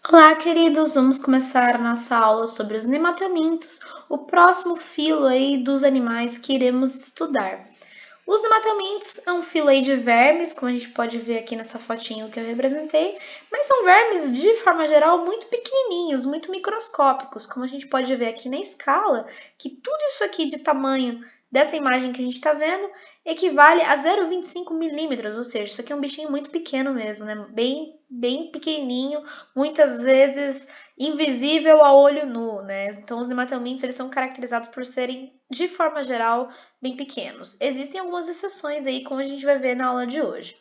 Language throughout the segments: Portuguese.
Olá, queridos! Vamos começar a nossa aula sobre os nematelmintos, o próximo filo aí dos animais que iremos estudar. Os nematelmintos é um filo aí de vermes, como a gente pode ver aqui nessa fotinho que eu representei, mas são vermes, de forma geral, muito pequenininhos, muito microscópicos, como a gente pode ver aqui na escala, que tudo isso aqui de tamanho dessa imagem que a gente está vendo equivale a 0,25 milímetros, ou seja, isso aqui é um bichinho muito pequeno mesmo, né? Bem pequenininho, muitas vezes invisível a olho nu, né? Então, os nematelmintos eles são caracterizados por serem, de forma geral, bem pequenos. Existem algumas exceções aí, como a gente vai ver na aula de hoje.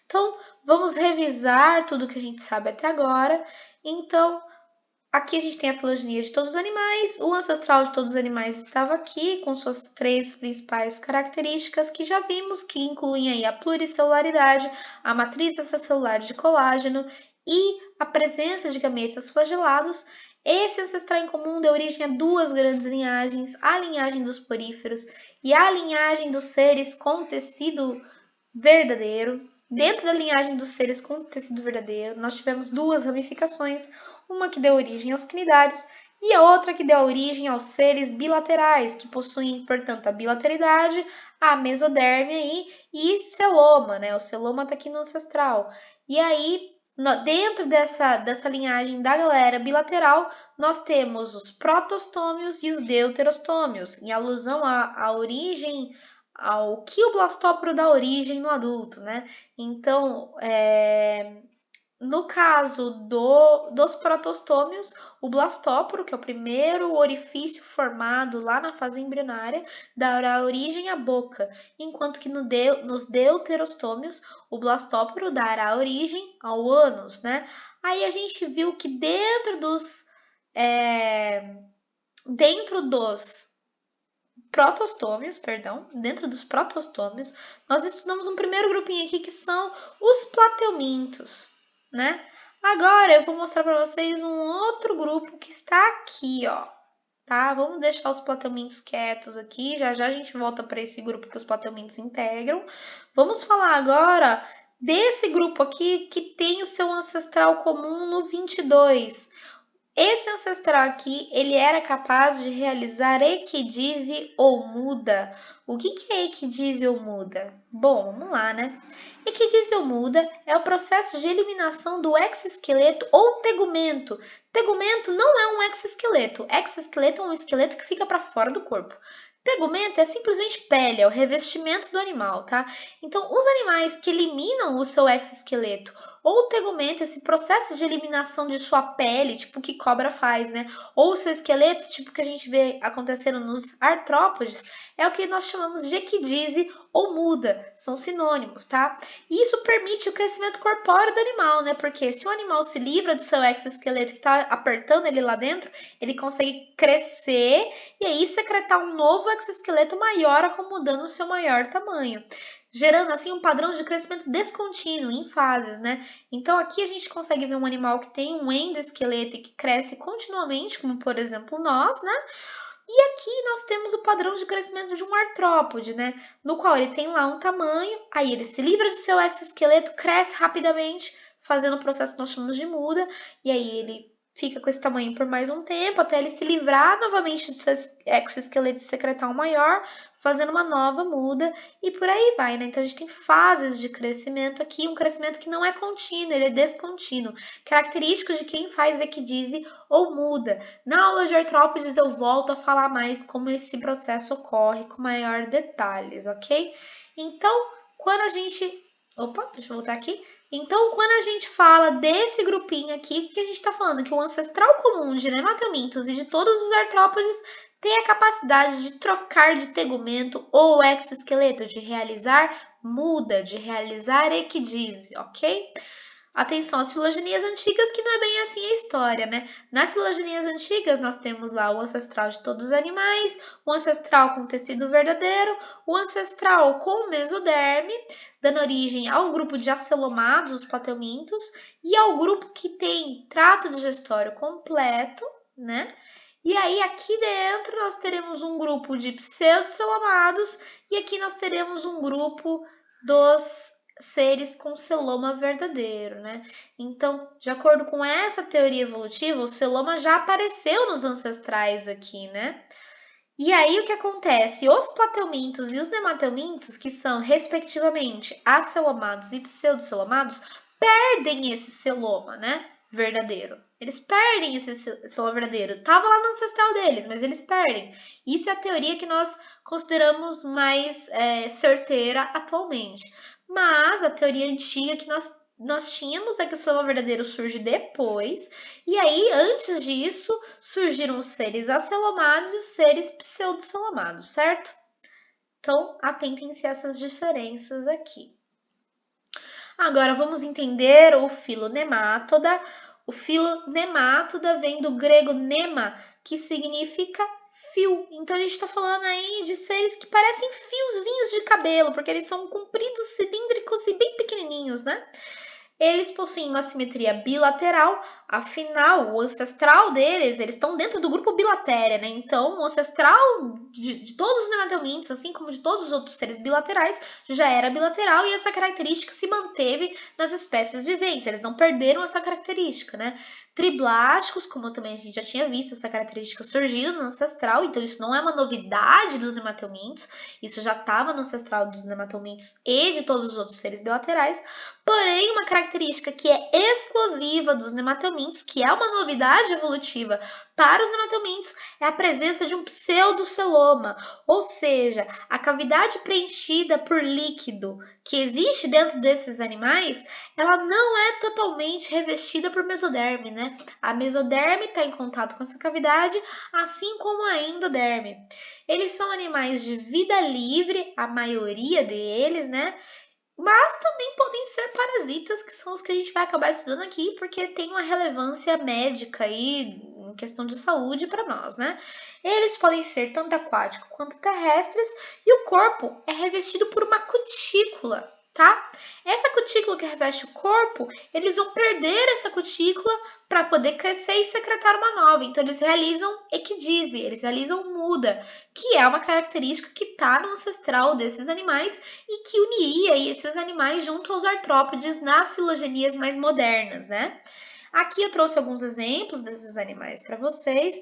Então, vamos revisar tudo que a gente sabe até agora. Então, aqui a gente tem a filogenia de todos os animais. O ancestral de todos os animais estava aqui, com suas três principais características que já vimos, que incluem aí a pluricelularidade, a matriz extracelular de colágeno e a presença de gametas flagelados. Esse ancestral em comum deu origem a duas grandes linhagens, a linhagem dos poríferos e a linhagem dos seres com tecido verdadeiro. Dentro da linhagem dos seres com tecido verdadeiro, nós tivemos duas ramificações, uma que deu origem aos cnidários e a outra que deu origem aos seres bilaterais, que possuem, portanto, a bilateralidade, a mesodérmia e celoma, né? O celoma está aqui no ancestral. E aí, dentro dessa linhagem da galera bilateral, nós temos os protostômios e os deuterostômios, em alusão à origem ao que o blastóporo dá origem no adulto, né? Então, no caso dos protostômios, o blastóporo, que é o primeiro orifício formado lá na fase embrionária, dará origem à boca, enquanto que nos deuterostômios, o blastóporo dará origem ao ânus, né? Aí a gente viu que dentro dos protostômios, nós estudamos um primeiro grupinho aqui que são os plateumintos, né? Agora eu vou mostrar para vocês um outro grupo que está aqui, ó. Tá? Vamos deixar os plateumintos quietos aqui, já já a gente volta para esse grupo que os plateumintos integram. Vamos falar agora desse grupo aqui que tem o seu ancestral comum no 22. Esse ancestral aqui, ele era capaz de realizar equidise ou muda. O que é equidise ou muda? Bom, vamos lá, né? Equidise ou muda é o processo de eliminação do exoesqueleto ou tegumento. Tegumento não é um exoesqueleto. Exoesqueleto é um esqueleto que fica para fora do corpo. Tegumento é simplesmente pele, é o revestimento do animal, tá? Então, os animais que eliminam o seu exoesqueleto ou o tegumento, esse processo de eliminação de sua pele, tipo o que cobra faz, né? Ou o seu esqueleto, tipo o que a gente vê acontecendo nos artrópodes, é o que nós chamamos de equidise ou muda, são sinônimos, tá? E isso permite o crescimento corpóreo do animal, né? Porque se o animal se livra do seu exoesqueleto que está apertando ele lá dentro, ele consegue crescer e aí secretar um novo exoesqueleto maior, acomodando o seu maior tamanho, gerando assim um padrão de crescimento descontínuo em fases, né? Então aqui a gente consegue ver um animal que tem um endoesqueleto e que cresce continuamente, como por exemplo nós, né? E aqui nós temos o padrão de crescimento de um artrópode, né? No qual ele tem lá um tamanho, aí ele se livra de seu exoesqueleto, cresce rapidamente, fazendo o processo que nós chamamos de muda, e aí ele fica com esse tamanho por mais um tempo, até ele se livrar novamente do seu exoesqueleto e secretar um maior, fazendo uma nova muda, e por aí vai, né? Então a gente tem fases de crescimento aqui, um crescimento que não é contínuo, ele é descontínuo, característico de quem faz equidise ou muda. Na aula de artrópodes eu volto a falar mais como esse processo ocorre com maior detalhes, ok? Então, quando a gente... Opa, deixa eu voltar aqui. Então, quando a gente fala desse grupinho aqui, o que a gente está falando? Que o ancestral comum de nematelmintos e de todos os artrópodes tem a capacidade de trocar de tegumento ou exoesqueleto, de realizar muda, de realizar equidise, ok? Atenção às filogenias antigas, que não é bem assim a história, né? Nas filogenias antigas, nós temos lá o ancestral de todos os animais, o ancestral com tecido verdadeiro, o ancestral com mesoderme, dando origem ao grupo de acelomados, os plateumintos, e ao grupo que tem trato digestório completo, né? E aí, aqui dentro, nós teremos um grupo de pseudocelomados, e aqui nós teremos um grupo dos seres com celoma verdadeiro, né? Então, de acordo com essa teoria evolutiva, o celoma já apareceu nos ancestrais aqui, né? E aí o que acontece? Os plateumintos e os nemateumintos, que são respectivamente acelomados e pseudocelomados, perdem esse celoma, né? Verdadeiro. Eles perdem esse celoma verdadeiro. Tava lá no ancestral deles, mas eles perdem. Isso é a teoria que nós consideramos mais certeira atualmente. Mas a teoria antiga que nós tínhamos é que o celoma verdadeiro surge depois, e aí, antes disso, surgiram os seres acelomados e os seres pseudocelomados, certo? Então, atentem-se a essas diferenças aqui. Agora, vamos entender o filonemátoda. O filonemátoda vem do grego nema, que significa fio. Então, a gente está falando aí de seres que parecem fiozinhos de cabelo, porque eles são compridos, cilíndricos e bem pequenininhos, né? Eles possuem uma simetria bilateral, afinal, o ancestral deles, eles estão dentro do grupo bilatéria, né? Então, o ancestral de todos os nemateumintos, assim como de todos os outros seres bilaterais, já era bilateral e essa característica se manteve nas espécies viventes. Eles não perderam essa característica, né? Triblásticos, como também a gente já tinha visto, essa característica surgindo no ancestral, então isso não é uma novidade dos nemateumintos, isso já estava no ancestral dos nemateumintos e de todos os outros seres bilaterais. Porém, uma característica que é exclusiva dos nemateumintos, que é uma novidade evolutiva para os nemateumintos, é a presença de um pseudoceloma, ou seja, a cavidade preenchida por líquido que existe dentro desses animais, ela não é totalmente revestida por mesoderme, né? A mesoderme está em contato com essa cavidade, assim como a endoderme. Eles são animais de vida livre, a maioria deles, né? Mas também podem ser parasitas, que são os que a gente vai acabar estudando aqui, porque tem uma relevância médica aí, em questão de saúde para nós, né? Eles podem ser tanto aquáticos quanto terrestres, e o corpo é revestido por uma cutícula, tá? Essa cutícula que reveste o corpo, eles vão perder essa cutícula para poder crescer e secretar uma nova. Então, eles realizam equidise, eles realizam muda, que é uma característica que está no ancestral desses animais e que uniria aí esses animais junto aos artrópodes nas filogenias mais modernas, né? Aqui eu trouxe alguns exemplos desses animais para vocês.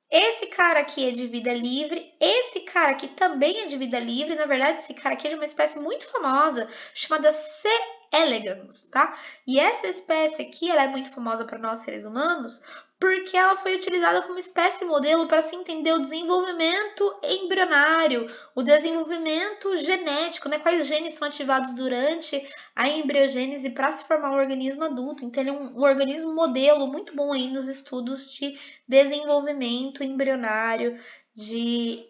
Esse cara aqui é de vida livre, esse cara aqui também é de vida livre. Na verdade, esse cara aqui é de uma espécie muito famosa chamada C. elegans, tá? E essa espécie aqui, ela é muito famosa para nós seres humanos porque ela foi utilizada como espécie modelo para se entender o desenvolvimento embrionário, o desenvolvimento genético, né? Quais genes são ativados durante a embriogênese para se formar um organismo adulto. Então, ele é um organismo modelo muito bom aí nos estudos de desenvolvimento embrionário, de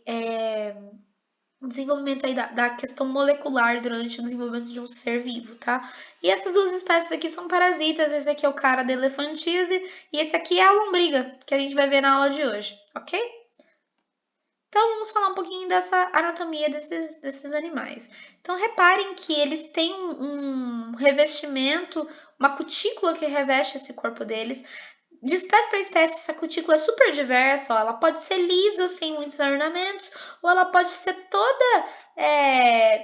desenvolvimento aí da questão molecular durante o desenvolvimento de um ser vivo, tá? E essas duas espécies aqui são parasitas, esse aqui é o cara da elefantise e esse aqui é a lombriga, que a gente vai ver na aula de hoje, ok? Então, vamos falar um pouquinho dessa anatomia desses animais. Então, reparem que eles têm um revestimento, uma cutícula que reveste esse corpo deles. De espécie para espécie, essa cutícula é super diversa, ó. Ela pode ser lisa, sem muitos ornamentos, ou ela pode ser toda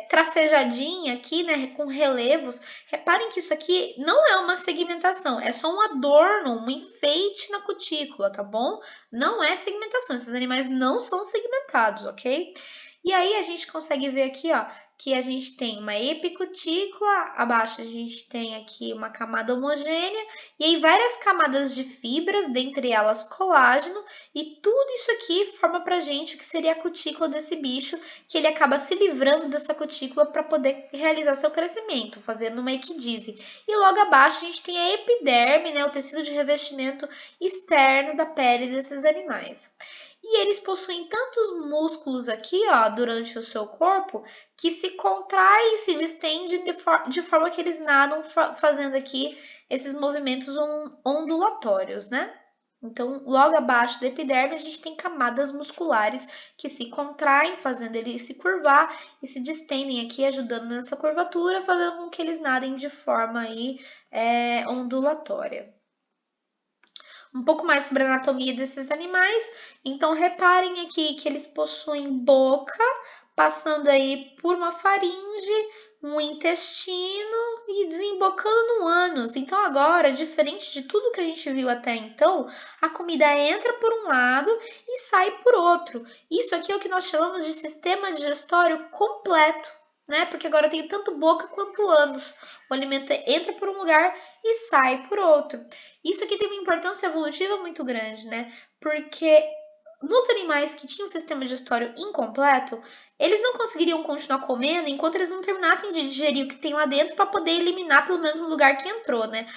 tracejadinha aqui, né, com relevos. Reparem que isso aqui não é uma segmentação, é só um adorno, um enfeite na cutícula, tá bom? Não é segmentação, esses animais não são segmentados, ok? E aí a gente consegue ver aqui, ó, que a gente tem uma epicutícula, abaixo a gente tem aqui uma camada homogênea, e aí várias camadas de fibras, dentre elas colágeno, e tudo isso aqui forma pra gente o que seria a cutícula desse bicho, que ele acaba se livrando dessa cutícula para poder realizar seu crescimento, fazendo uma equidise. E logo abaixo a gente tem a epiderme, né, o tecido de revestimento externo da pele desses animais. E eles possuem tantos músculos aqui, ó, durante o seu corpo, que se contrai e se distende de forma que eles nadam fazendo aqui esses movimentos ondulatórios, né? Então, logo abaixo da epiderme, a gente tem camadas musculares que se contraem, fazendo ele se curvar e se distendem aqui, ajudando nessa curvatura, fazendo com que eles nadem de forma aí, ondulatória. Um pouco mais sobre a anatomia desses animais. Então, reparem aqui que eles possuem boca, passando aí por uma faringe, um intestino e desembocando no ânus. Então agora, diferente de tudo que a gente viu até então, a comida entra por um lado e sai por outro. Isso aqui é o que nós chamamos de sistema digestório completo, né? Porque agora tem tanto boca quanto ânus. O alimento entra por um lugar e sai por outro. Isso aqui tem uma importância evolutiva muito grande, né? Porque nos animais que tinham um sistema digestório incompleto, eles não conseguiriam continuar comendo enquanto eles não terminassem de digerir o que tem lá dentro para poder eliminar pelo mesmo lugar que entrou, né?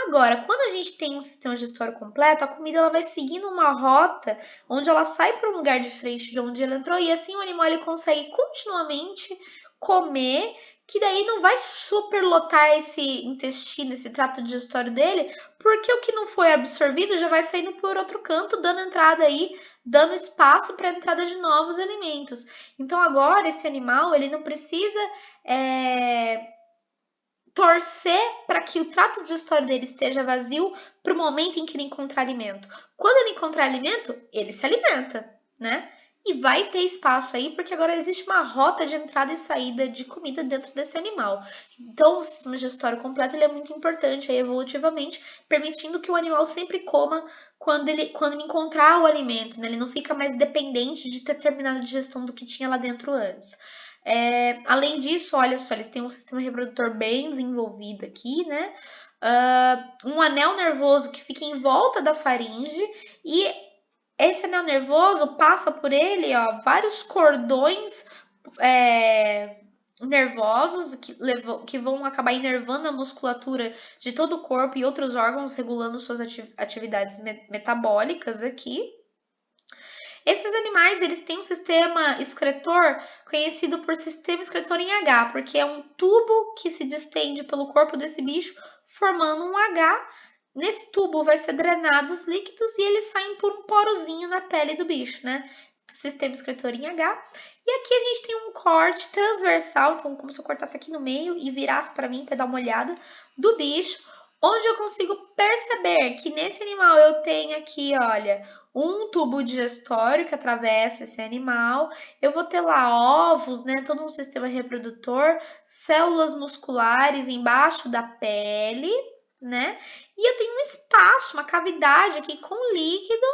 Agora, quando a gente tem um sistema digestório completo, a comida ela vai seguindo uma rota onde ela sai para um lugar diferente de onde ela entrou e assim o animal ele consegue continuamente comer, que daí não vai superlotar esse intestino, esse trato digestório dele, porque o que não foi absorvido já vai saindo por outro canto, dando entrada aí, dando espaço para a entrada de novos alimentos. Então agora esse animal ele não precisa torcer para que o trato digestório dele esteja vazio para o momento em que ele encontrar alimento. Quando ele encontrar alimento, ele se alimenta, né? E vai ter espaço aí, porque agora existe uma rota de entrada e saída de comida dentro desse animal. Então, o sistema digestório completo ele é muito importante aí, evolutivamente, permitindo que o animal sempre coma quando ele encontrar o alimento, né? Ele não fica mais dependente de ter terminado a digestão do que tinha lá dentro antes. Além disso, olha só, eles têm um sistema reprodutor bem desenvolvido aqui, né? Um anel nervoso que fica em volta da faringe e esse anel nervoso passa por ele, ó, vários cordões nervosos que vão acabar inervando a musculatura de todo o corpo e outros órgãos, regulando suas atividades metabólicas aqui. Esses animais, eles têm um sistema excretor conhecido por sistema excretor em H, porque é um tubo que se distende pelo corpo desse bicho, formando um H. Nesse tubo vai ser drenados os líquidos e eles saem por um porozinho na pele do bicho, né? Sistema excretor em H. E aqui a gente tem um corte transversal, então como se eu cortasse aqui no meio e virasse para mim para dar uma olhada do bicho, onde eu consigo perceber que nesse animal eu tenho aqui, olha, um tubo digestório que atravessa esse animal. Eu vou ter lá ovos, né? Todo um sistema reprodutor, células musculares embaixo da pele, né? E eu tenho um espaço, uma cavidade aqui com líquido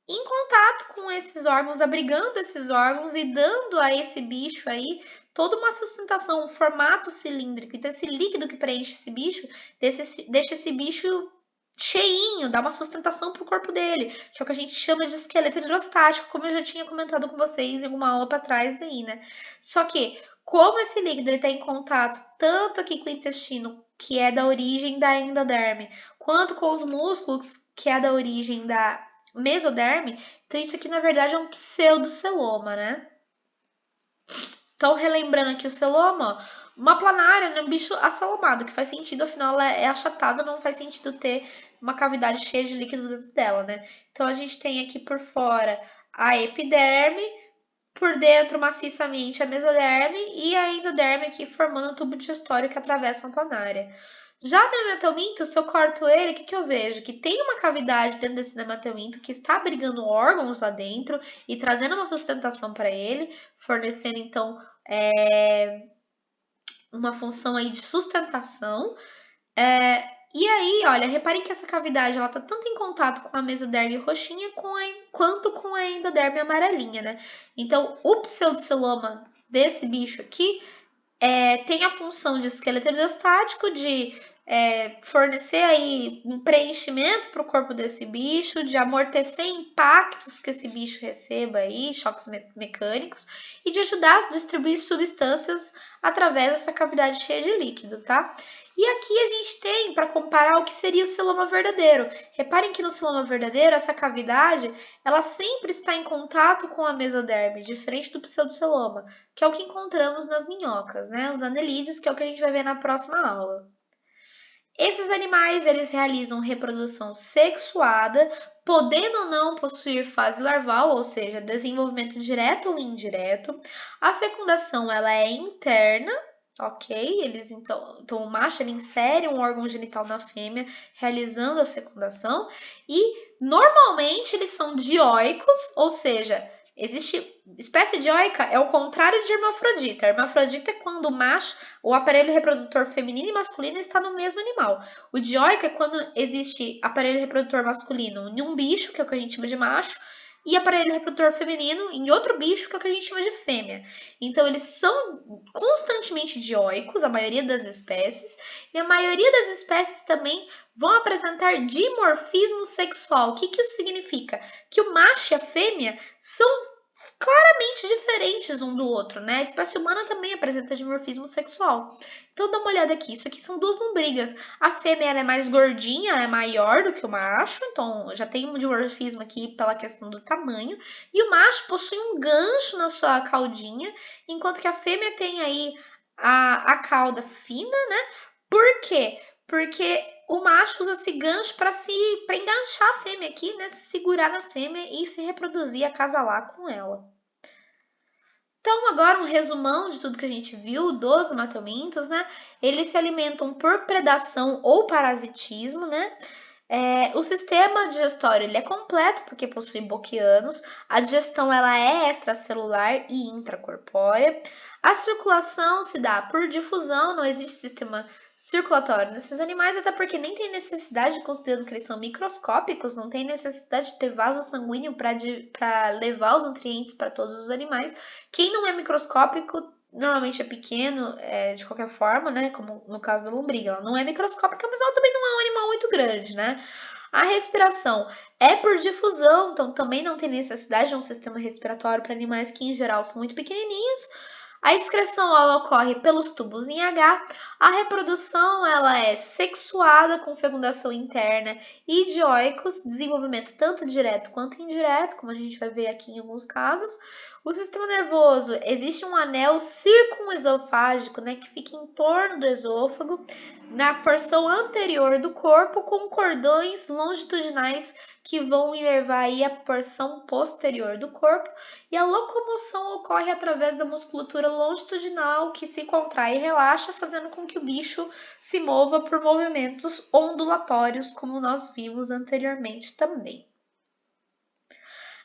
em contato com esses órgãos, abrigando esses órgãos e dando a esse bicho aí toda uma sustentação, um formato cilíndrico. Então, esse líquido que preenche esse bicho, deixa esse bicho cheinho, dá uma sustentação para o corpo dele, que é o que a gente chama de esqueleto hidrostático, como eu já tinha comentado com vocês em alguma aula para trás aí, né? Só que, como esse líquido está em contato tanto aqui com o intestino, que é da origem da endoderme, quanto com os músculos, que é da origem da mesoderme, então isso aqui na verdade é um pseudoceloma, né? Então, relembrando aqui o celoma, ó, uma planária, né, um bicho acelomado, que faz sentido, afinal ela é achatada, não faz sentido ter uma cavidade cheia de líquido dentro dela, né? Então, a gente tem aqui por fora a epiderme, por dentro maciçamente a mesoderme e a endoderme aqui formando um tubo digestório que atravessa uma planária. Já no nematelminto, se eu corto ele, o que eu vejo? Que tem uma cavidade dentro desse nematelminto que está abrigando órgãos lá dentro e trazendo uma sustentação para ele, fornecendo então uma função aí de sustentação. E aí, olha, reparem que essa cavidade ela tá tanto em contato com a mesoderme roxinha quanto com a endoderme amarelinha, né? Então, o pseudoceloma desse bicho aqui tem a função de esqueleto hidrostático, de fornecer aí um preenchimento para o corpo desse bicho, de amortecer impactos que esse bicho receba aí, choques mecânicos, e de ajudar a distribuir substâncias através dessa cavidade cheia de líquido, tá? E aqui a gente tem para comparar o que seria o celoma verdadeiro. Reparem que no celoma verdadeiro, essa cavidade, ela sempre está em contato com a mesoderme, diferente do pseudoceloma, que é o que encontramos nas minhocas, né? Os anelídeos, que é o que a gente vai ver na próxima aula. Esses animais, eles realizam reprodução sexuada, podendo ou não possuir fase larval, ou seja, desenvolvimento direto ou indireto. A fecundação, ela é interna, ok? Eles, então o macho, ele insere um órgão genital na fêmea, realizando a fecundação. E, normalmente, eles são dioicos, ou seja, Existe espécie dioica, é o contrário de hermafrodita. Hermafrodita é quando o macho, o aparelho reprodutor feminino e masculino está no mesmo animal. O dioico é quando existe aparelho reprodutor masculino em um bicho, que é o que a gente chama de macho, e aparelho reprodutor feminino em outro bicho, que é o que a gente chama de fêmea. Então, eles são constantemente dioicos, a maioria das espécies, e a maioria das espécies também vão apresentar dimorfismo sexual. O que isso significa? Que o macho e a fêmea são claramente diferentes um do outro, né? A espécie humana também apresenta dimorfismo sexual. Então dá uma olhada aqui, isso aqui são duas lombrigas. A fêmea ela é mais gordinha, ela é maior do que o macho, então já tem um dimorfismo aqui pela questão do tamanho. E o macho possui um gancho na sua caudinha, enquanto que a fêmea tem aí a cauda fina, né? Por quê? Porque o macho usa esse gancho para enganchar a fêmea aqui, né? Se segurar na fêmea e se reproduzir, acasalar com ela. Então, agora um resumão de tudo que a gente viu dos matomintos, né? Eles se alimentam por predação ou parasitismo, né? O sistema digestório ele é completo porque possui boquianos. A digestão ela é extracelular e intracorpórea. A circulação se dá por difusão, não existe sistema circulatório nesses animais, até porque nem tem necessidade, considerando que eles são microscópicos, não tem necessidade de ter vaso sanguíneo para levar os nutrientes para todos os animais. Quem não é microscópico normalmente é pequeno, de qualquer forma, né? Como no caso da lombriga, ela não é microscópica, mas ela também não é um animal muito grande, né? A respiração é por difusão, então também não tem necessidade de um sistema respiratório para animais que em geral são muito pequenininhos. A excreção ela ocorre pelos tubos em H. A reprodução ela é sexuada com fecundação interna e dioicos, desenvolvimento tanto direto quanto indireto, como a gente vai ver aqui em alguns casos. O sistema nervoso, existe um anel circunesofágico, né, que fica em torno do esôfago, na porção anterior do corpo, com cordões longitudinais que vão inervar aí a porção posterior do corpo, e a locomoção ocorre através da musculatura longitudinal que se contrai e relaxa, fazendo com que o bicho se mova por movimentos ondulatórios, como nós vimos anteriormente também.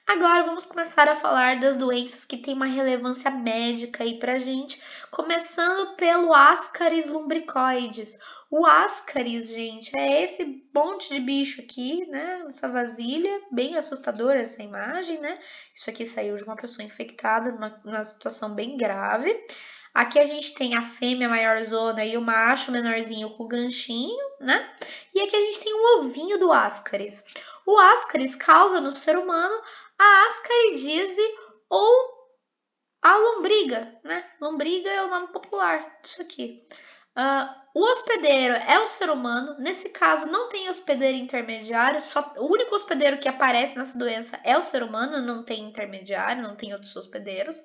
Agora vamos começar a falar das doenças que têm uma relevância médica aí pra gente, começando pelo Ascaris lumbricoides. O Ascaris, gente, é esse monte de bicho aqui, né, nessa vasilha, bem assustadora essa imagem, né? Isso aqui saiu de uma pessoa infectada numa situação bem grave. Aqui a gente tem a fêmea maiorzona e o macho menorzinho com o ganchinho, né? E aqui a gente tem o ovinho do Ascaris. O Ascaris causa no ser humano a ascaridíase ou a lombriga, né? Lombriga é o nome popular disso aqui. O hospedeiro é o ser humano. Nesse caso, não tem hospedeiro intermediário. O único hospedeiro que aparece nessa doença é o ser humano. Não tem intermediário, não tem outros hospedeiros.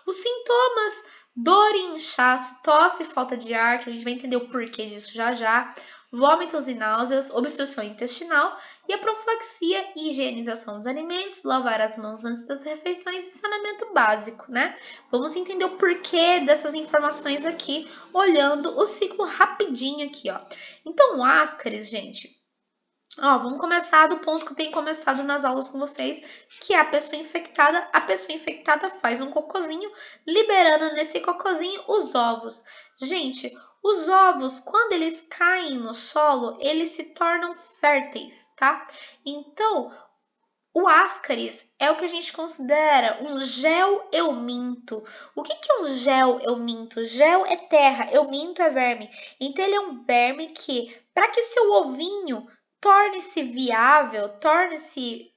Os sintomas: dor e inchaço, tosse e falta de ar, que a gente vai entender o porquê disso já já. Vômitos e náuseas, obstrução intestinal e a profilaxia e higienização dos alimentos, lavar as mãos antes das refeições e saneamento básico, né? Vamos entender o porquê dessas informações aqui, olhando o ciclo rapidinho aqui, ó. Então, o Ascaris, gente, vamos começar do ponto que eu tenho começado nas aulas com vocês, que é a pessoa infectada. A pessoa infectada faz um cocôzinho, liberando nesse cocôzinho os ovos. Gente, os ovos, quando eles caem no solo, eles se tornam férteis, tá? Então, o Ascaris é o que a gente considera um gel-euminto. O que é um gel-euminto? Gel é terra, euminto é verme. Então, ele é um verme que, para que o seu ovinho torne-se viável, torne-se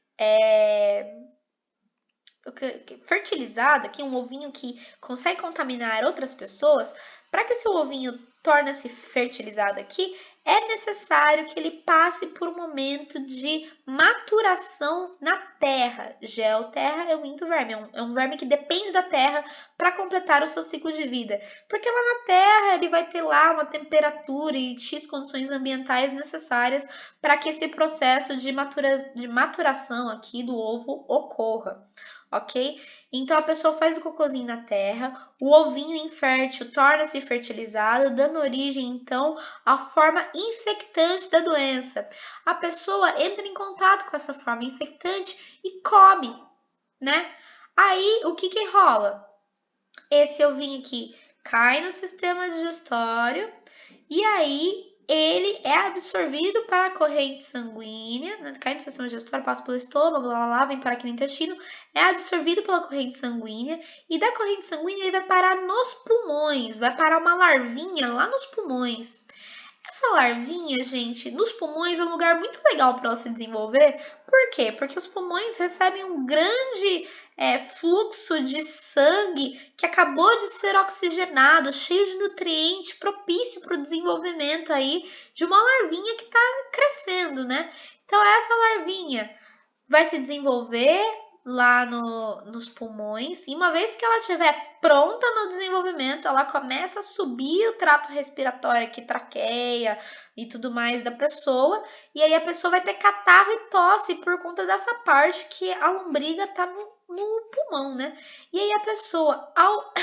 fertilizado, aqui um ovinho que consegue contaminar outras pessoas, para que o seu ovinho torne-se fertilizado aqui, é necessário que ele passe por um momento de maturação na terra. Geoterra é um verme, é um verme que depende da terra para completar o seu ciclo de vida. Porque lá na terra ele vai ter lá uma temperatura e X condições ambientais necessárias para que esse processo de maturação aqui do ovo ocorra. Ok? Então a pessoa faz o cocôzinho na terra, o ovinho infértil torna-se fertilizado, dando origem então à forma infectante da doença. A pessoa entra em contato com essa forma infectante e come, né? Aí, o que que rola? Esse ovinho aqui cai no sistema digestório e aí ele é absorvido para a corrente sanguínea, né? Cai no sistema digestório, passa pelo estômago, lá, vem para aqui no intestino, é absorvido pela corrente sanguínea e da corrente sanguínea ele vai parar nos pulmões, vai parar uma larvinha lá nos pulmões. Essa larvinha, gente, nos pulmões é um lugar muito legal para ela se desenvolver. Por quê? Porque os pulmões recebem um grande fluxo de sangue que acabou de ser oxigenado, cheio de nutriente, propício para o desenvolvimento aí de uma larvinha que está crescendo, né? Então, essa larvinha vai se desenvolver lá nos pulmões, e uma vez que ela estiver pronta no desenvolvimento, ela começa a subir o trato respiratório aqui, traqueia e tudo mais da pessoa, e aí a pessoa vai ter catarro e tosse por conta dessa parte que a lombriga tá no pulmão, né? E aí a pessoa, ao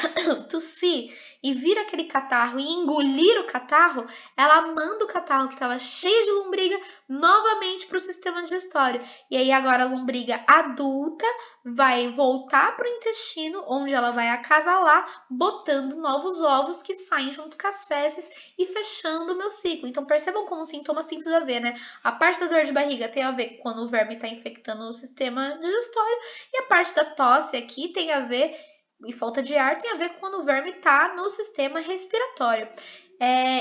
tossir e vir aquele catarro e engolir o catarro, ela manda o catarro que estava cheio de lombriga novamente para o sistema digestório. E aí agora a lombriga adulta vai voltar para o intestino, onde ela vai acasalar, botando novos ovos que saem junto com as fezes e fechando o meu ciclo. Então percebam como os sintomas têm tudo a ver, né? A parte da dor de barriga tem a ver quando o verme está infectando o sistema digestório e a parte da tosse aqui tem a ver, e falta de ar tem a ver com quando o verme está no sistema respiratório.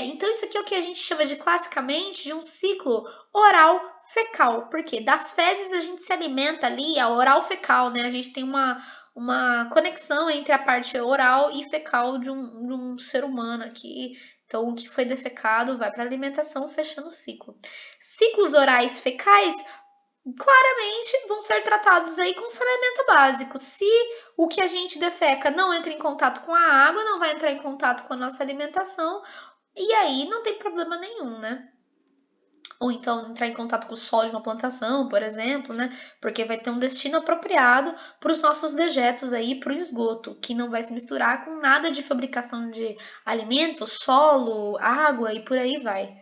Então, isso aqui é o que a gente chama de classicamente de um ciclo oral fecal, porque das fezes a gente se alimenta ali, a oral fecal, né? A gente tem uma conexão entre a parte oral e fecal de um ser humano aqui. Então, o que foi defecado vai para a alimentação, fechando o ciclo. Ciclos orais fecais claramente vão ser tratados aí com saneamento básico. Se o que a gente defeca não entra em contato com a água, não vai entrar em contato com a nossa alimentação, e aí não tem problema nenhum, né? Ou então entrar em contato com o solo de uma plantação, por exemplo, né? Porque vai ter um destino apropriado para os nossos dejetos aí, para o esgoto, que não vai se misturar com nada de fabricação de alimentos, solo, água e por aí vai.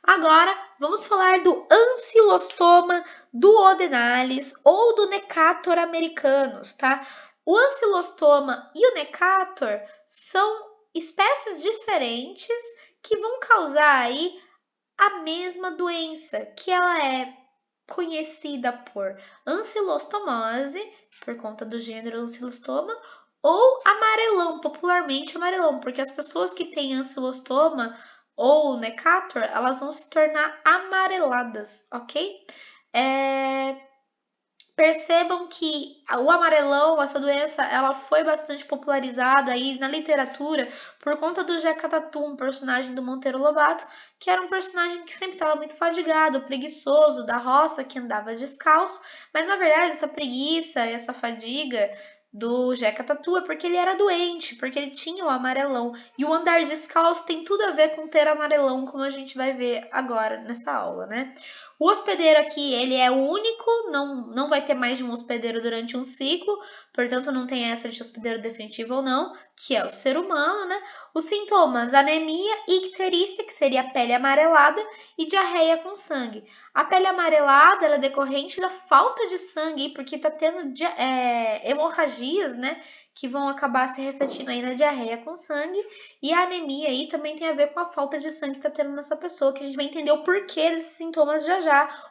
Agora, vamos falar do ancilostoma duodenalis ou do Necator americanus, tá? O ancilostoma e o Necator são espécies diferentes que vão causar aí a mesma doença, que ela é conhecida por ancilostomose, por conta do gênero ancilostoma, ou amarelão, popularmente amarelão, porque as pessoas que têm ancilostoma ou Necator, elas vão se tornar amareladas, ok? Percebam que o amarelão, essa doença, ela foi bastante popularizada aí na literatura por conta do Jeca Tatu, um personagem do Monteiro Lobato, que era um personagem que sempre estava muito fadigado, preguiçoso, da roça, que andava descalço, mas na verdade essa preguiça, essa fadiga do Jeca Tatu é porque ele era doente, porque ele tinha o amarelão. E o andar descalço tem tudo a ver com ter amarelão, como a gente vai ver agora nessa aula, né? O hospedeiro aqui, ele é único, não vai ter mais de um hospedeiro durante um ciclo, portanto não tem essa de hospedeiro definitivo ou não, que é o ser humano, né? Os sintomas, anemia, icterícia, que seria a pele amarelada, e diarreia com sangue. A pele amarelada, ela é decorrente da falta de sangue, porque tá tendo hemorragias, né? Que vão acabar se refletindo aí na diarreia com sangue. E a anemia aí também tem a ver com a falta de sangue que tá tendo nessa pessoa, que a gente vai entender o porquê desses sintomas já,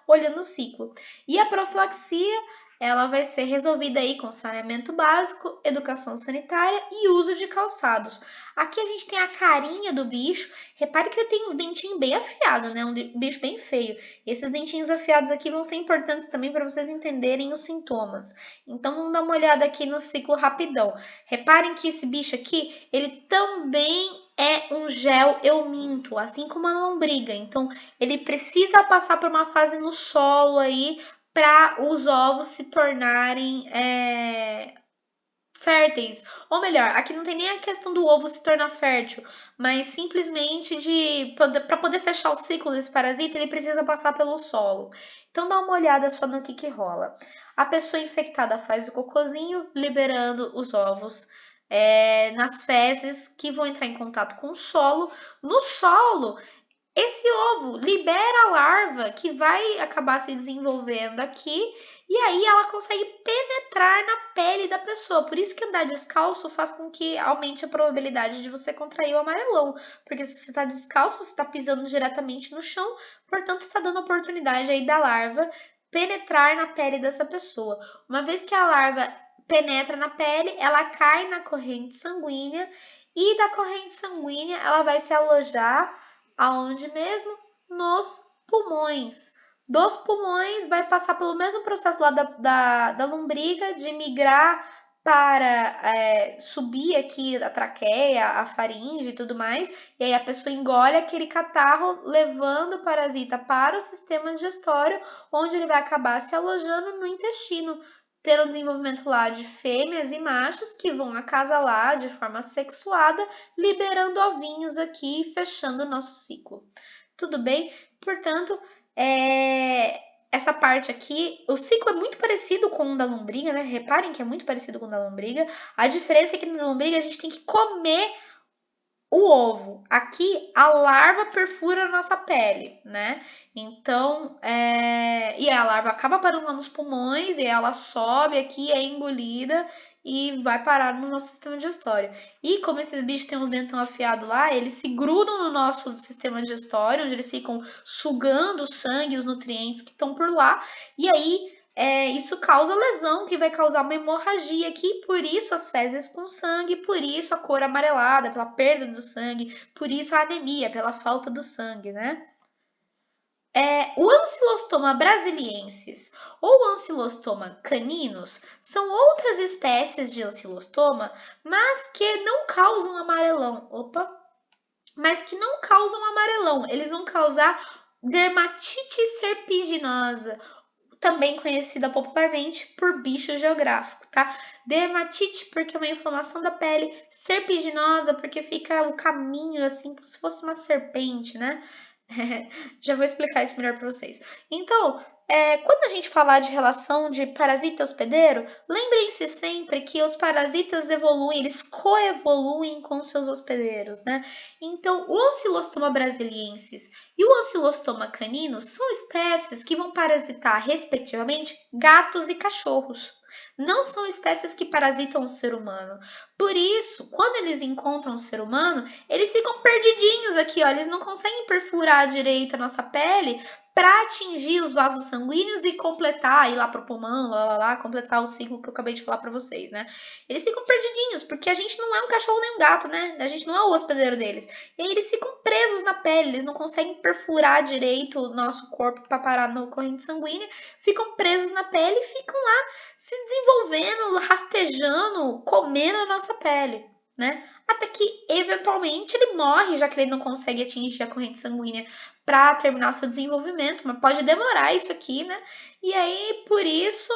olhando o ciclo. E a profilaxia, ela vai ser resolvida aí com saneamento básico, educação sanitária e uso de calçados. Aqui a gente tem a carinha do bicho. Repare que ele tem uns dentinhos bem afiados, né? Um bicho bem feio. E esses dentinhos afiados aqui vão ser importantes também para vocês entenderem os sintomas. Então, vamos dar uma olhada aqui no ciclo rapidão. Reparem que esse bicho aqui, ele também é um gel euminto, assim como a lombriga. Então, ele precisa passar por uma fase no solo aí para os ovos se tornarem férteis. Ou melhor, aqui não tem nem a questão do ovo se tornar fértil, mas simplesmente para poder fechar o ciclo desse parasita, ele precisa passar pelo solo. Então dá uma olhada só no que rola. A pessoa infectada faz o cocôzinho, liberando os ovos nas fezes que vão entrar em contato com o solo. No solo, esse ovo libera a larva que vai acabar se desenvolvendo aqui e aí ela consegue penetrar na pele da pessoa. Por isso que andar descalço faz com que aumente a probabilidade de você contrair o amarelão. Porque se você está descalço, você está pisando diretamente no chão, portanto está dando oportunidade aí da larva penetrar na pele dessa pessoa. Uma vez que a larva penetra na pele, ela cai na corrente sanguínea e da corrente sanguínea ela vai se alojar aonde mesmo? Nos pulmões. Dos pulmões vai passar pelo mesmo processo lá da lombriga de migrar para subir aqui a traqueia, a faringe e tudo mais, e aí a pessoa engole aquele catarro, levando o parasita para o sistema digestório, onde ele vai acabar se alojando no intestino, tendo o desenvolvimento lá de fêmeas e machos que vão acasalar de forma sexuada, liberando ovinhos aqui e fechando o nosso ciclo. Tudo bem? Portanto, essa parte aqui, o ciclo é muito parecido com o da lombriga, né? Reparem que é muito parecido com o da lombriga. A diferença é que na lombriga a gente tem que comer o ovo. Aqui a larva perfura a nossa pele, né? Então, e a larva acaba parando lá nos pulmões e ela sobe aqui, é engolida e vai parar no nosso sistema digestório. E como esses bichos têm uns dentão afiados lá, eles se grudam no nosso sistema digestório, onde eles ficam sugando o sangue, os nutrientes que estão por lá. E aí isso causa lesão, que vai causar uma hemorragia aqui, por isso as fezes com sangue, por isso a cor amarelada, pela perda do sangue, por isso a anemia, pela falta do sangue, né? O Ancylostoma brasiliensis ou Ancylostoma caninus são outras espécies de ancylostoma, mas que não causam amarelão. Mas que não causam amarelão. Eles vão causar dermatite serpiginosa, também conhecida popularmente por bicho geográfico, tá? Dermatite porque é uma inflamação da pele, serpiginosa porque fica o caminho assim como se fosse uma serpente, né? Já vou explicar isso melhor para vocês. Então, quando a gente falar de relação de parasita hospedeiro, lembrem-se sempre que os parasitas evoluem, eles coevoluem com seus hospedeiros, né? Então, o Ancylostoma brasiliensis e o Ancylostoma caninus são espécies que vão parasitar, respectivamente, gatos e cachorros. Não são espécies que parasitam o ser humano. Por isso, quando eles encontram o ser humano, eles ficam perdidinhos aqui, ó. Eles não conseguem perfurar direito a nossa pele para atingir os vasos sanguíneos e completar, ir lá pro pulmão, completar o ciclo que eu acabei de falar para vocês, né? Eles ficam perdidinhos, porque a gente não é um cachorro nem um gato, né? A gente não é o hospedeiro deles. E aí eles ficam presos na pele, eles não conseguem perfurar direito o nosso corpo para parar na corrente sanguínea, ficam presos na pele e ficam lá se desenvolvendo, rastejando, comendo a nossa pele, né? Até que, eventualmente, ele morre, já que ele não consegue atingir a corrente sanguínea para terminar seu desenvolvimento, mas pode demorar isso aqui, né? E aí, por isso,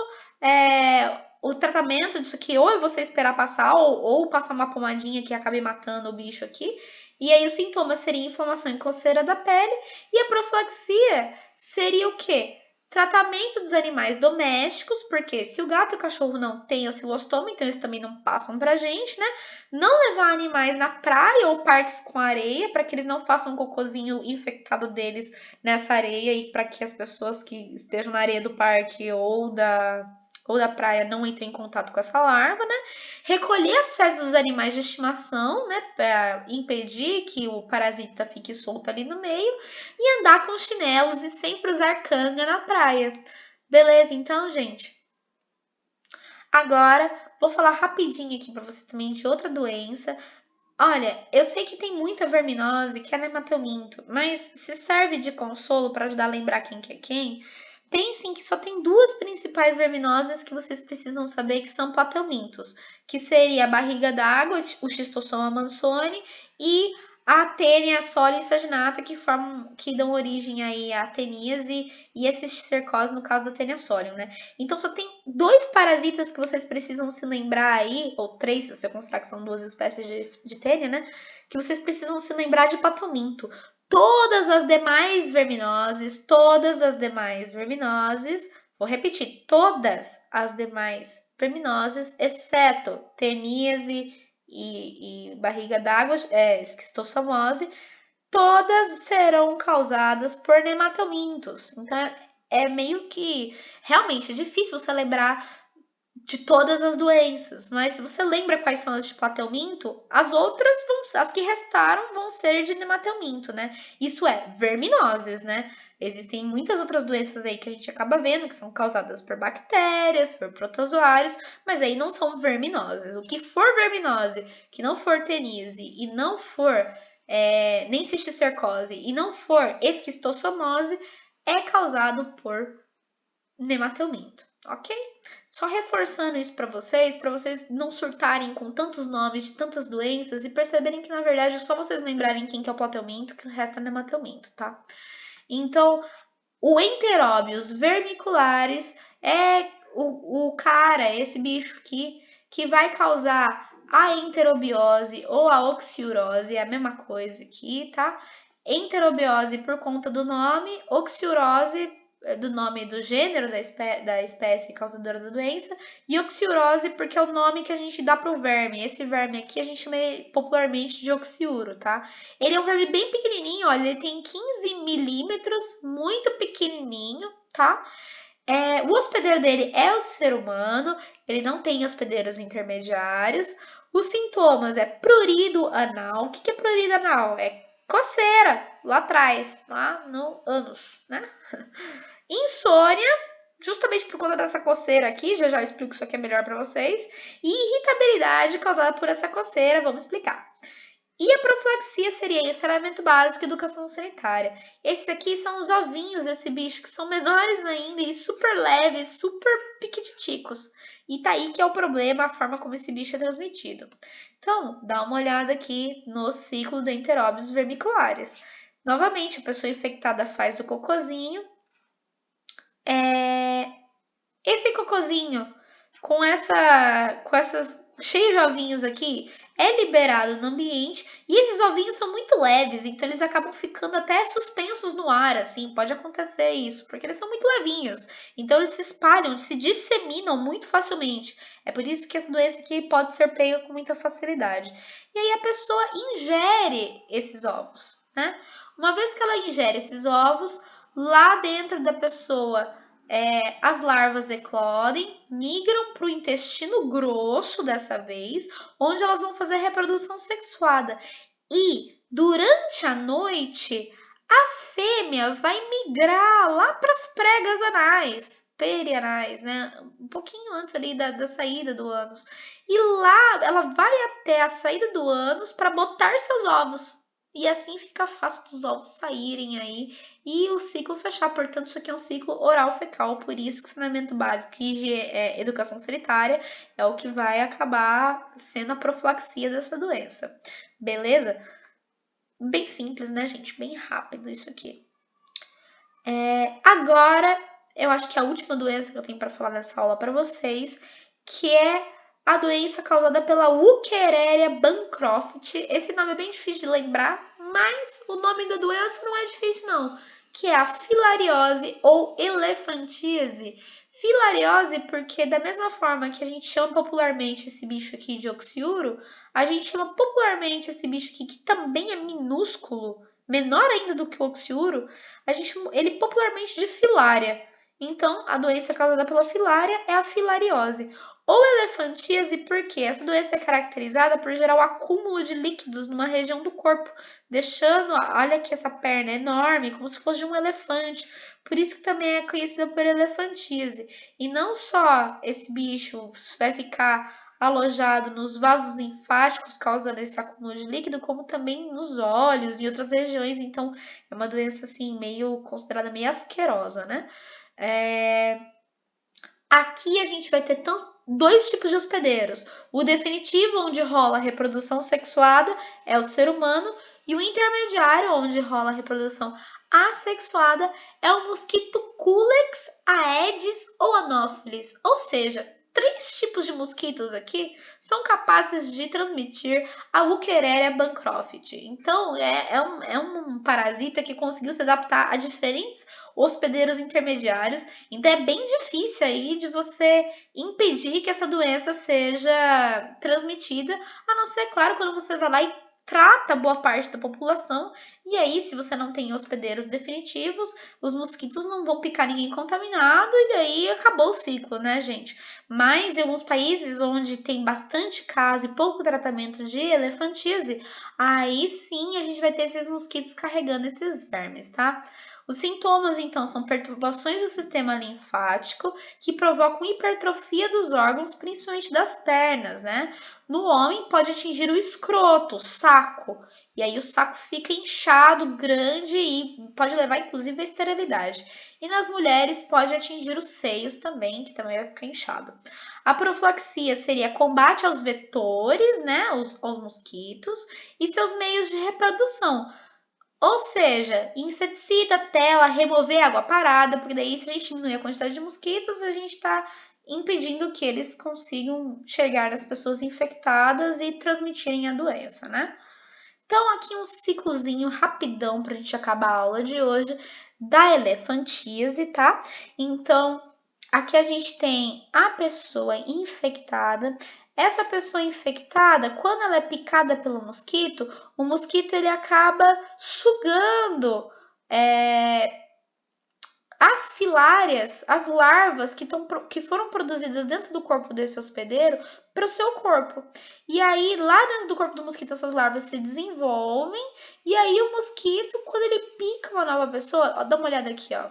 o tratamento disso aqui, ou é você esperar passar, ou passar uma pomadinha que acabe matando o bicho aqui. E aí, os sintomas seriam inflamação e coceira da pele. E a profilaxia seria o quê? Tratamento dos animais domésticos, porque se o gato e o cachorro não têm ancilostoma, então eles também não passam pra gente, né? Não levar animais na praia ou parques com areia, para que eles não façam um cocôzinho infectado deles nessa areia e para que as pessoas que estejam na areia do parque ou da praia não entrem em contato com essa larva, né? Recolher as fezes dos animais de estimação, né? Para impedir que o parasita fique solto ali no meio e andar com chinelos e sempre usar canga na praia. Beleza, então, gente? Agora, vou falar rapidinho aqui para vocês também de outra doença. Olha, eu sei que tem muita verminose, que é nematominto, mas se serve de consolo para ajudar a lembrar quem que é quem, pensem que só tem duas principais verminoses que vocês precisam saber que são patelmintos, que seria a barriga d'água, o Schistossoma mansoni e a Tênia soli saginata, que dão origem aí a teníase e esse cercose no caso da Tênia solium, né? Então só tem dois parasitas que vocês precisam se lembrar aí, ou três, se você considerar que são duas espécies de tênia, né? Que vocês precisam se lembrar de patominto. Todas as demais verminoses, vou repetir, todas as demais verminoses, exceto teníase e barriga d'água, esquistossomose, todas serão causadas por nematelmintos. Então, é meio que realmente é difícil você lembrar de todas as doenças, mas se você lembra quais são as de platelminto, as outras as que restaram vão ser de nematelminto, né? Isso é, verminoses, né? Existem muitas outras doenças aí que a gente acaba vendo que são causadas por bactérias, por protozoários, mas aí não são verminoses. O que for verminose, que não for tenise e não for nem cisticercose e não for esquistossomose, é causado por nematelminto, ok? Só reforçando isso para vocês não surtarem com tantos nomes de tantas doenças e perceberem que, na verdade, é só vocês lembrarem quem que é o platelminto, que o resto é nematelminto, tá? Então, o enteróbios vermiculares é o cara, esse bicho aqui, que vai causar a enterobiose ou a oxiurose, é a mesma coisa aqui, tá? Enterobiose por conta do nome, oxiurose do nome do gênero da espécie causadora da doença, e oxiurose porque é o nome que a gente dá pro verme. Esse verme aqui a gente chama popularmente de oxiuro, tá? Ele é um verme bem pequenininho, olha, ele tem 15 milímetros, muito pequenininho, tá? O hospedeiro dele é o ser humano, ele não tem hospedeiros intermediários. Os sintomas é prurido anal. O que é prurido anal? É coceira lá atrás, lá no ânus, né? Insônia, justamente por conta dessa coceira aqui, já explico isso aqui melhor para vocês. E irritabilidade causada por essa coceira, vamos explicar. E a profilaxia seria saneamento básico e educação sanitária. Esses aqui são os ovinhos desse bicho, que são menores ainda e super leves, super piquititicos. E tá aí que é o problema, a forma como esse bicho é transmitido. Então, dá uma olhada aqui no ciclo do enteróbios vermiculares. Novamente, a pessoa infectada faz o cocôzinho. Esse cocôzinho com essas cheio de ovinhos aqui é liberado no ambiente e esses ovinhos são muito leves, então eles acabam ficando até suspensos no ar, assim, pode acontecer isso, porque eles são muito levinhos. Então eles se espalham, se disseminam muito facilmente. É por isso que essa doença aqui pode ser pega com muita facilidade. E aí a pessoa ingere esses ovos, né? Uma vez que ela ingere esses ovos, lá dentro da pessoa as larvas eclodem, migram para o intestino grosso dessa vez, onde elas vão fazer reprodução sexuada. E durante a noite, a fêmea vai migrar lá para as pregas anais, perianais, né? Um pouquinho antes ali da saída do ânus. E lá ela vai até a saída do ânus para botar seus ovos. E assim fica fácil dos ovos saírem aí e o ciclo fechar. Portanto, isso aqui é um ciclo oral-fecal, por isso que saneamento básico e educação sanitária é o que vai acabar sendo a profilaxia dessa doença. Beleza? Bem simples, né, gente? Bem rápido isso aqui. Agora, eu acho que a última doença que eu tenho para falar nessa aula para vocês, que é a doença causada pela Wuchereria bancroft. Esse nome é bem difícil de lembrar, mas o nome da doença não é difícil não, que é a filariose ou elefantíase. Filariose porque da mesma forma que a gente chama popularmente esse bicho aqui de oxiuro, a gente chama popularmente esse bicho aqui, que também é minúsculo, menor ainda do que o oxiuro, a gente chama ele popularmente de filária. Então, a doença causada pela filária é a filariose. Ou elefantíase porque essa doença é caracterizada por gerar o acúmulo de líquidos numa região do corpo, deixando, olha aqui essa perna enorme, como se fosse de um elefante. Por isso que também é conhecida por elefantíase. E não só esse bicho vai ficar alojado nos vasos linfáticos, causando esse acúmulo de líquido, como também nos olhos e outras regiões. Então, é uma doença assim, meio considerada meio asquerosa, né? Aqui a gente vai ter dois tipos de hospedeiros. O definitivo, onde rola a reprodução sexuada, é o ser humano, e o intermediário, onde rola a reprodução assexuada, é o mosquito Culex, Aedes ou Anopheles. Ou seja, 3 tipos de mosquitos aqui são capazes de transmitir a Wuchereria bancroft. Então, é um parasita que conseguiu se adaptar a diferentes hospedeiros intermediários. Então, é bem difícil aí de você impedir que essa doença seja transmitida, a não ser, claro, quando você vai lá e trata boa parte da população, e aí, se você não tem hospedeiros definitivos, os mosquitos não vão picar ninguém contaminado, e aí acabou o ciclo, né, gente? Mas em alguns países onde tem bastante caso e pouco tratamento de elefantíase, aí sim a gente vai ter esses mosquitos carregando esses vermes, tá? Os sintomas, então, são perturbações do sistema linfático que provocam hipertrofia dos órgãos, principalmente das pernas, né? No homem, pode atingir o escroto, o saco, e aí o saco fica inchado, grande e pode levar, inclusive, à esterilidade. E nas mulheres, pode atingir os seios também, que também vai ficar inchado. A profilaxia seria combate aos vetores, né, aos mosquitos, e seus meios de reprodução. Ou seja, inseticida, tela, remover água parada, porque daí se a gente diminuir a quantidade de mosquitos, a gente está impedindo que eles consigam chegar nas pessoas infectadas e transmitirem a doença, né? Então, aqui um ciclozinho rapidão para a gente acabar a aula de hoje da elefantíase, tá? Então, aqui a gente tem a pessoa infectada. Essa pessoa infectada, quando ela é picada pelo mosquito, o mosquito ele acaba sugando as filárias, as larvas que foram produzidas dentro do corpo desse hospedeiro para o seu corpo. E aí, lá dentro do corpo do mosquito, essas larvas se desenvolvem. E aí, o mosquito, quando ele pica uma nova pessoa, ó, dá uma olhada aqui, ó.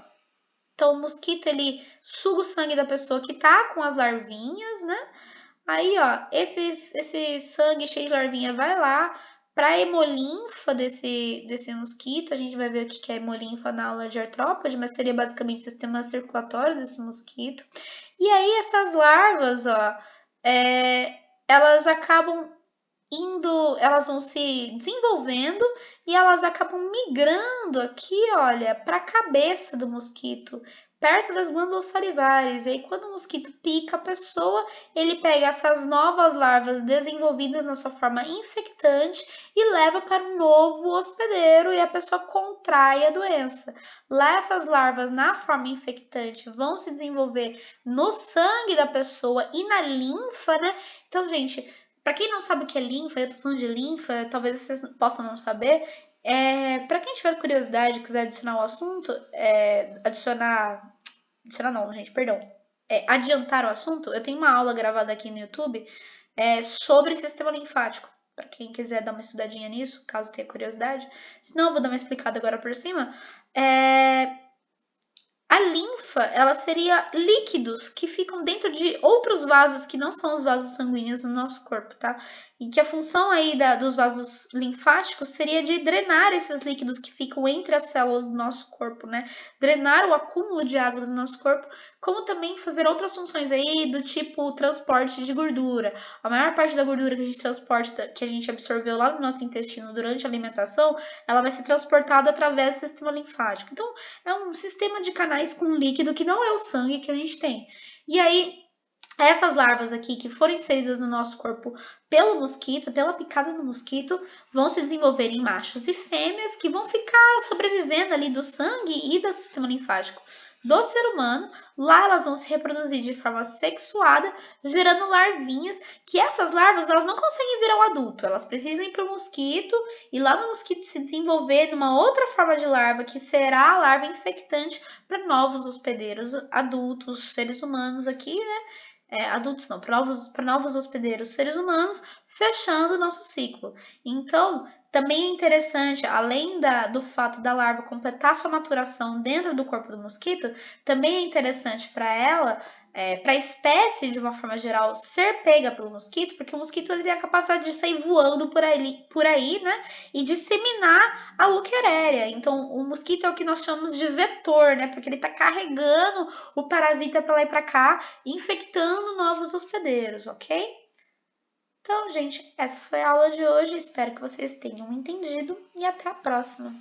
Então, o mosquito, ele suga o sangue da pessoa que tá com as larvinhas, né? Aí, ó, esse sangue cheio de larvinha vai lá para a hemolinfa desse mosquito. A gente vai ver o que é hemolinfa na aula de artrópode, mas seria basicamente o sistema circulatório desse mosquito. E aí, essas larvas, ó, elas acabam elas vão se desenvolvendo e elas acabam migrando aqui, olha, para a cabeça do mosquito, perto das glândulas salivares. E aí, quando o mosquito pica a pessoa, ele pega essas novas larvas desenvolvidas na sua forma infectante e leva para um novo hospedeiro e a pessoa contrai a doença. Lá, essas larvas na forma infectante vão se desenvolver no sangue da pessoa e na linfa, né? Então, gente, para quem não sabe o que é linfa, eu tô falando de linfa, talvez vocês possam não saber. Para quem tiver curiosidade e quiser adicionar o assunto, adicionar não, gente, perdão. Adiantar o assunto, eu tenho uma aula gravada aqui no YouTube sobre sistema linfático. Para quem quiser dar uma estudadinha nisso, caso tenha curiosidade. Senão, eu vou dar uma explicada agora por cima. A linfa, ela seria líquidos que ficam dentro de outros vasos que não são os vasos sanguíneos no nosso corpo, tá? E que a função aí dos vasos linfáticos seria de drenar esses líquidos que ficam entre as células do nosso corpo, né? Drenar o acúmulo de água do nosso corpo, como também fazer outras funções aí do tipo transporte de gordura. A maior parte da gordura que a gente transporta, que a gente absorveu lá no nosso intestino durante a alimentação, ela vai ser transportada através do sistema linfático. Então, é um sistema de canais com líquido que não é o sangue que a gente tem. E aí, essas larvas aqui que foram inseridas no nosso corpo pelo mosquito, pela picada do mosquito, vão se desenvolver em machos e fêmeas que vão ficar sobrevivendo ali do sangue e do sistema linfático do ser humano. Lá elas vão se reproduzir de forma sexuada, gerando larvinhas, que essas larvas elas não conseguem virar um adulto, elas precisam ir para o mosquito e lá no mosquito se desenvolver numa outra forma de larva, que será a larva infectante para novos hospedeiros adultos, seres humanos aqui, né? Adultos não, para novos hospedeiros seres humanos, fechando o nosso ciclo. Então, também é interessante, além do fato da larva completar sua maturação dentro do corpo do mosquito, também é interessante para ela, para a espécie de uma forma geral, ser pega pelo mosquito, porque o mosquito ele tem a capacidade de sair voando por aí, né? E disseminar a Wuchereria. Então, o mosquito é o que nós chamamos de vetor, né? Porque ele está carregando o parasita para lá e para cá, infectando novos hospedeiros, ok? Então, gente, essa foi a aula de hoje. Espero que vocês tenham entendido e até a próxima.